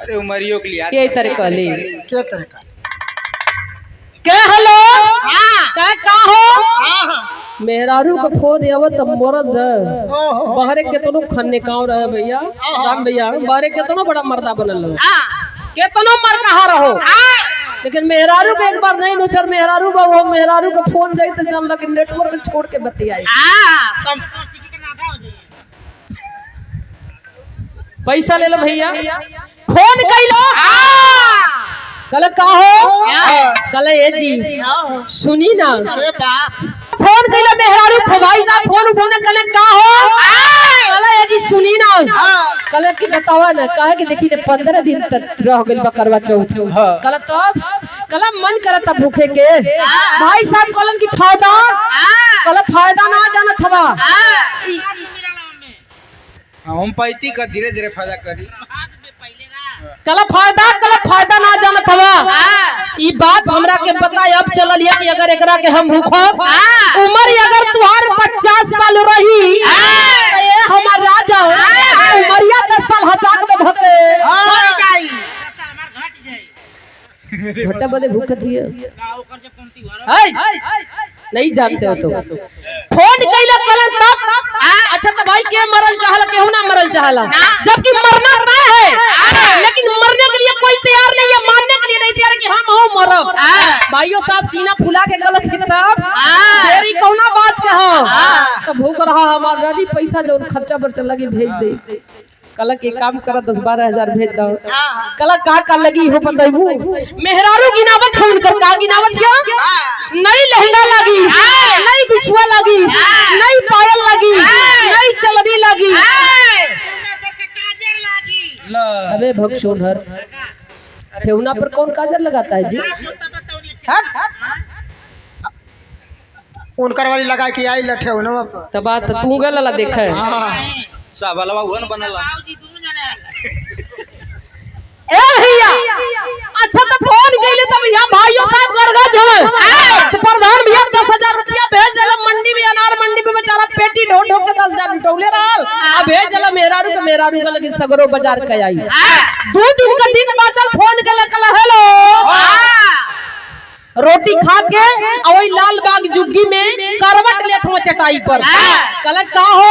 अरे उमरियों के लिए के तरह कहली के तरह का के हेलो का हो मेहरारू का फोन आवत मरद बहरे केतनो खन्ने काव रहे भैया राम भैया बहरे केतनो बड़ा मर्दा बनल रहो केतनो मर कहा रहो लेकिन मेहरारू के एक बार नहीं नुचर मेहरारू बाबू मेहरारू का फोन गई तो जान लगे नेटवर्क छोड़ के बतियाई पैसा ले लो भैया फोन कैलो कल का हो कल ए जी सुनी ना अरे बाप फोन कैलो मेहरारू भाई साहब फोन उठाने कल का हो कल ए जी सुनी ना कल की बतावा ना कहे कि देखी ने 15 दिन तक रह गेल बकरवा चौथ कल तब कल मन करता भूखे के भाई साहब कलन की फायदा कल फायदा ना जानत हवा हम पैती का धीरे धीरे फायदा करी कल फायदा ना जानत हवा ई बात हमरा के पता अब चलल है कि अगर एकरा के हम भूखो उम्र अगर तुहार 50 साल रही तो ये हमार राजा उमरिया 10 साल हचाक दे धके घटे बदे भूख दिए नहीं जानते हो तो फोन कैला कलन तब अच्छा तो भाई के मरल चाहला केहू ना मरल चाहला जबकि मरना तय है लेकिन मरने के लिए कोई तैयार नहीं है मानने के लिए नहीं तैयार कि हम हो मरब भाइयों साहब सीना फुला के गलत किताब तेरी कौना बात के हो तो भूख रहा हमार रानी पैसा जो खर्चा पर चल लगी भेज दे कल के काम कर 10-12 हजार भेज दो कल का लगी हो बताइबू मेहरारू गिनावत है उनकर का गिनावत है नई लहंगा लगी नई बिछुआ लगी नई पायल लगी नई चलनी लगी अबे भगशोधर ठेहुना पर कौन काजर लगाता है जी उनकर वाली लगा के आई लठे होना तब बात तू गलला देखा साबलवा हुआ न बनला ए भैया अच्छा तो फोन कइले तब यहां भाइयों साहब गरगज होवे तो प्रधान भैया 10,000 रुपया भेज देला मंडी में अनार मंडी में बेचारा पेटी ढोंढ ढोंढ के 10,000 उठौले रहल आ भेज देला मेहरारू के लगे सगरो बाजार के आई 2 दिन का दिन बाचल फोन कले कल हेलो रोटी खा के वही लाल बाग जुग्गी में करवट लेत हुआ चटाई पर कल का हो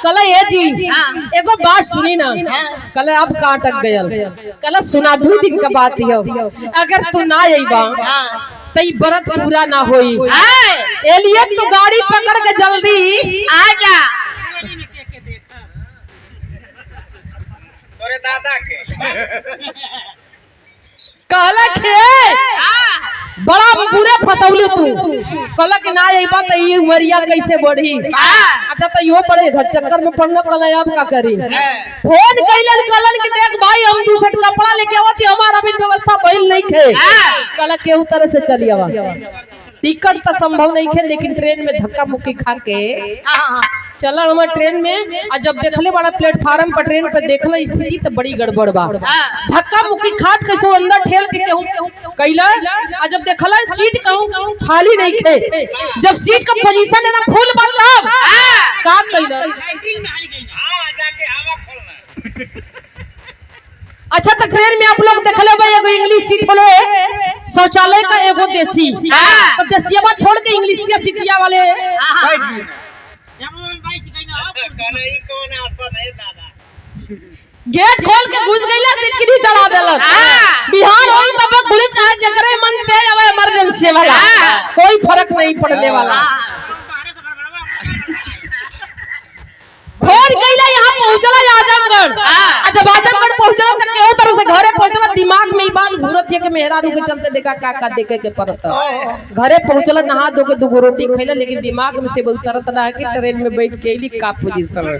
कल ये जी एगो बात सुनी ना कल अब का अटक गयल कल सुना 2 दिन का बात हो अगर तू ना आईबा तई व्रत पूरा ना होई एलिए तो गाड़ी पकड़ के जल्दी आ जा तोरे दादा के कहला खे बड़ा बुरे फसौली तू कहला कि ना आई बात ई उमरिया कैसे बढ़ी अच्छा तो यो पड़े चक्कर में पड़ना कल अब का करी फोन कैलन कलन कि देख भाई हम 2 सेट कपड़ा लेके आवत हमारा अभी व्यवस्था भइल नहीं खे कहला केहू तरह से चली आवा टिकट तो संभव नहीं खे लेकिन ट्रेन में धक्का मुक्की खा के चलन हम ट्रेन में और जब देखले बड़ा प्लेटफार्म पर ट्रेन पे देखल स्थिति तो बड़ी गड़बड़ बा धक्का मुक्की खात कैसे अंदर ठेल के केहू कैला और जब देखला सीट कहूं खाली नहीं खे जब सीट का पोजीशन है ना फुल बा तब का कैला जाके हवा खोलना अच्छा तो ट्रेन में आप लोग देखले भाई एगो इंग्लिश सीट होले शौचालय का एगो देसी तो देसियावा छोड़ के इंग्लिशिया सीटिया वाले बैठ गई गेट खोल के घुस गईला सिटकिरी चला देलक बिहार होई तब खुले चाहे जकरे मन ते आवे इमरजेंसी वाला कोई फर्क नहीं पड़ने वाला फोन कैला यहाँ पहुंचला आजमगढ़ जब आजमगढ़ पहुंचला तो केहू तरह से घरे पहुंचला दिमाग में ई बात घूरत है कि मेहरारू के चलते देखा का देखे के पड़ता घरे पहुंचला नहा धो के 2 रोटी खैला लेकिन दिमाग में से उतरत ना कि ट्रेन में बैठ के एली का पोजीशन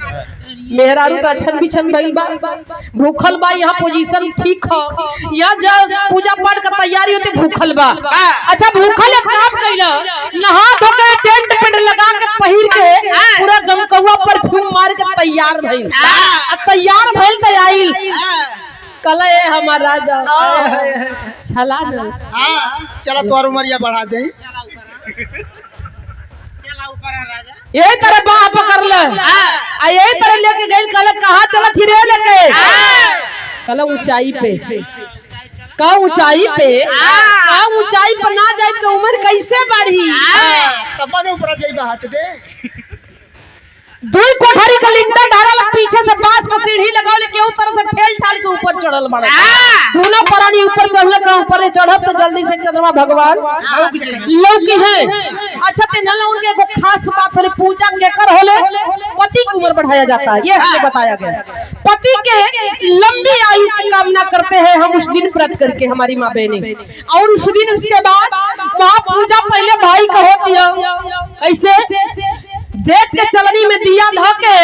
मेहरारू तो अछन बिछन भइल बा भूखल बा यहाँ पोजीशन ठीक हो यहाँ जब पूजा पाठ का तैयारी होती भूखल बा अच्छा भूखल एक काम कैला नहा धो के टेंट पेंट लगा के पहिर के पूरा गमकौआ परफ्यूम मार के तैयार भइल त आइल कल हमार राजा छला ना चला तोर उमरिया बढ़ा दे यही तरह बाह पकड़ ले यही तरह लेके गई कल कहाँ चला थी रे लेके कला ऊंचाई पे का ऊंचाई पे ना जाए तो उम्र कैसे बढ़ी। तब बने ऊपर जाई बहाच दे। दुई कोठरी का लिंटर ढारल पीछे से बांस का सीढ़ी लगावले के तरह से ठेल ठाल के ऊपर चढ़ल बड़ा दोनों प्राणी ऊपर चढ़ले का ऊपर चढ़ब तो जल्दी से चंद्रमा भगवान लौकी है। अच्छा ते नल उनके एगो खास बात होले पूजा के कर होले पति की उम्र बढ़ाया जाता है ये हमें बताया गया। पति के लंबी आयु की कामना करते हैं हम उस दिन व्रत करके हमारी माँ बहने और उस दिन उसके बाद वहाँ पूजा पहले भाई का होती है ऐसे देख के चलनी में दिया धो के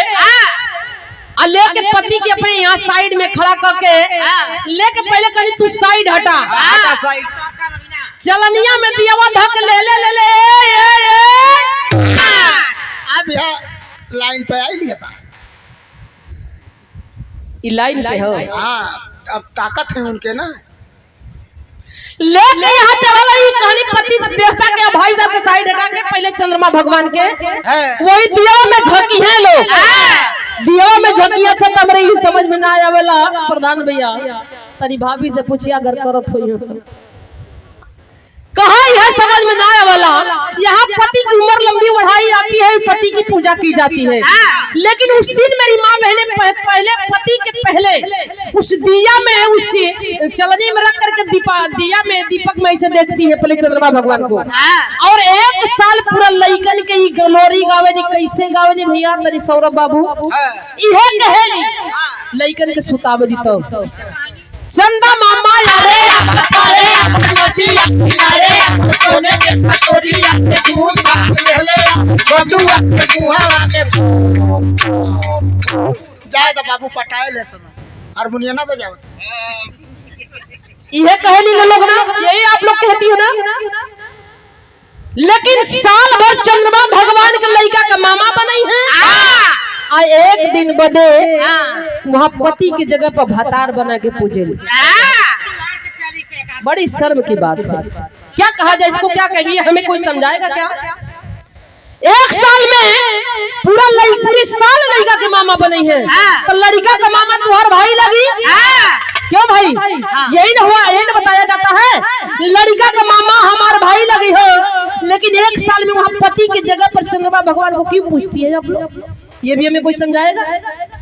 लेके पति के अपने यहाँ साइड में खड़ा करके लेके पहले कहीं तू साइड हटा चलनिया में दिया धक ले अब यहाँ लाइन पे आई लिया बा। लाइन पे हो हाँ अब ताकत है उनके ना लेके यहाँ चला कहानी पति देवता के भाई साहब के साइड हटा के पहले चंद्रमा भगवान के वही दिया में झकी है लोग दिया में झकी। अच्छा तो हमरे ही समझ में ना आवेला प्रधान भैया तनी भाभी से पूछिया अगर करत हो कहा यह समझ में ना आवेला। यहाँ पति की उम्र लंबी बढ़ाई जाती है पति की पूजा की जाती है लेकिन उस दिन मेरी माँ बहने पहले पति के पहले उस दिया में उस चलनी में रख करके दिया में दीपक में ऐसे देखती है पहले चंद्रमा भगवान को और एक साल पूरा लइकन के ही गलोरी गावे नी कैसे गावे नी भैया तनी सौरभ बाबू इहे कहेली लइकन के सुतावे दी तो चंदा मामा जाए तो बाबू पटाए ले समय हारमोनियम ना बजाओ यह कहेली लोग ना यही आप लोग कहती हो ना। लेकिन साल भर चंद्रमा भगवान के लड़का का मामा बनाई है आ एक दिन बदे वहाँ पति की जगह पर भतार बना के पूजे। बड़ी शर्म की बात है। क्या कहा जाए इसको क्या कहेंगे हमें कोई समझाएगा क्या। एक साल में पूरी साल लड़का के मामा बने हैं तो लड़का का मामा तुम्हारा भाई लगी क्यों भाई यही ना हुआ यही ना बताया जाता है लड़का का मामा हमारा भाई लगी हो लेकिन एक साल में वहाँ पति की जगह पर चंद्रमा भगवान को क्यों पूछती है आप लोग ये भी हमें कोई समझाएगा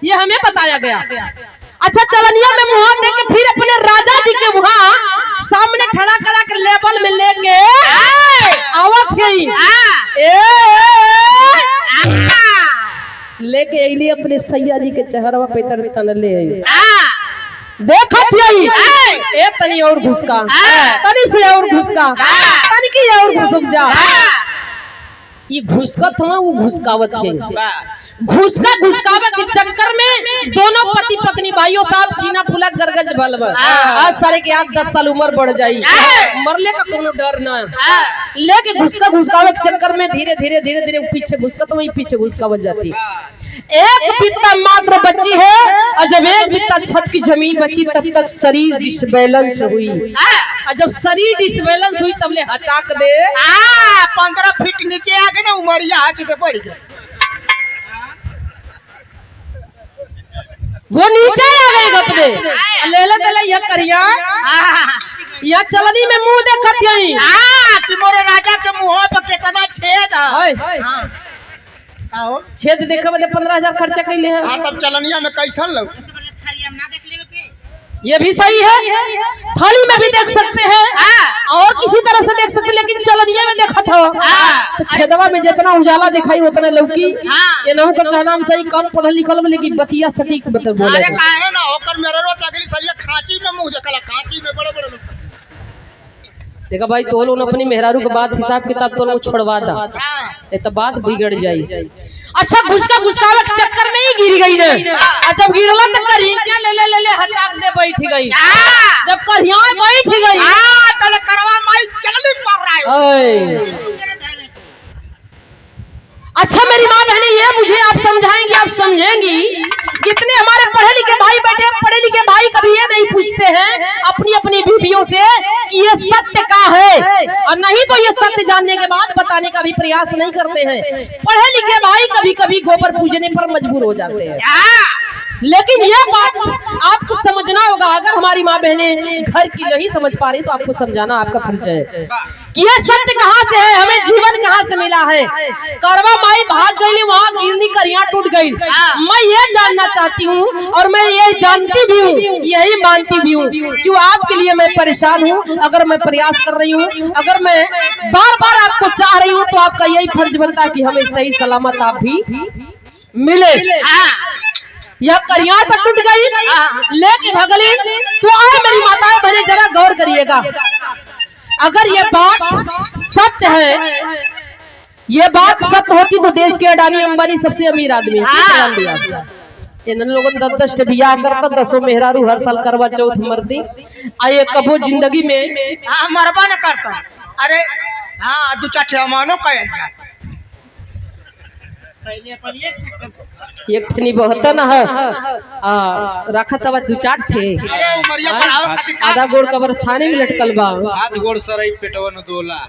ये हमें बताया गया। अच्छा चलनिया में मुँह दे के फिर अपने राजा जी के वहाँ सामने खड़ा करा के लेवल में लेके आवत लेके अली अपने सैया जी के चेहरा पे तर ले देखत यही ए तनी और घुसका तनी से और घुसका तनी की और घुसक जा ये घुसकत हुआ वो घुसकावत है घुसकावे के चक्कर में दोनों पति पत्नी भाइयों साहब सीना फुला गरगज बलबल आज सारे के 8-10 साल उम्र बढ़ जाई मरले का कोनो डर ना लेके घुसकावे के चक्कर में धीरे धीरे पीछे घुसकत वही पीछे घुसकावत जाती। एक बित्ता मात्र बची है और जब एक बित्ता छत की जमीन बची तब तक शरीर डिसबैलेंस हुई और जब शरीर डिसबैलेंस हुई तब ले हचाक दे 15 फीट नीचे आ गए ना उमरिया हाथ दे पड़ गए वो नीचे आ गए गप दे ले ये करिया या चलनी में मुंह देखत यही कि मोरे राजा के मुंह पे कितना छेद है आओ छेद देखे बदे 15,000 खर्चा कैले है। हां सब चलनिया में कैसन लग ये भी सही है थाली में भी देख सकते हैं और किसी तरह से देख सकते लेकिन चलनिया में देखा था तो छेदवा में जितना उजाला दिखाई उतना लौकी ये नहु का कहना हम सही कम पढ़ल लिखल में लेकिन बतिया सटीक बता बोले अरे काहे ना होकर मेरे रोज अगली सरिया खांची में मुंह देखला खांची में बड़े बड़े लोग देखा भाई तो लोग अपनी मेहरारू के बात हिसाब किताब तो लोग छोड़वा दा ये तो बात बिगड़ जाई। अच्छा घुसकावे के चक्कर में ही गिर गई ने जब गिरला तो करिया ले हचाक दे बैठ गई जब करिया बैठ गई तले करवा माई चलनी पड़ रहा है। अच्छा मेरी माँ बहने ये मुझे आप समझाएंगे आप समझेंगी कितने हमारे पढ़े लिखे भाई बैठे हैं पढ़े लिखे भाई कभी ये नहीं पूछते हैं अपनी अपनी बीवियों से कि ये सत्य का है और नहीं तो ये सत्य जानने के बाद बताने का भी प्रयास नहीं करते हैं। पढ़े लिखे भाई कभी कभी गोबर पूजने पर मजबूर हो जाते हैं लेकिन ये बात आपको समझना होगा। अगर हमारी माँ बहनें घर की नहीं समझ पा रही तो आपको समझाना आपका फर्ज है कि ये सत्य कहाँ से है, हमें जीवन कहाँ से मिला है। करवा माई भाग गई, वहाँ गिरनी करिया टूट गई। मैं ये जानना चाहती हूँ और मैं ये जानती भी हूँ, यही मानती भी हूँ जो आपके लिए मैं परेशान हूँ। अगर मैं प्रयास कर रही हूँ, अगर मैं बार बार आपको चाह रही हूँ तो आपका यही फर्ज बनता है कि हमें सही सलामत आप भी मिले। यह करिया तो टूट गई लेकिन भगली तो आए मेरी माताएं बहने जरा गौर करिएगा। अगर ये बात सत्य है, ये बात सत्य होती तो देश के अडानी अंबानी सबसे अमीर आदमी है। इन लोगों ने 10 बियाह करता 10 मेहरारू हर साल करवा चौथ मरती आये कबो जिंदगी में मरबा न करता। अरे हाँ 2-4 अमानो कह एक ठनी बहता न है रखा तब 2-4 थे। अरे उमरिया बढ़ावे खातिर आधा गोड़ कब्रस्ताने में लटकल बा। हाथ गोड़ सरई पेटवा न दोला।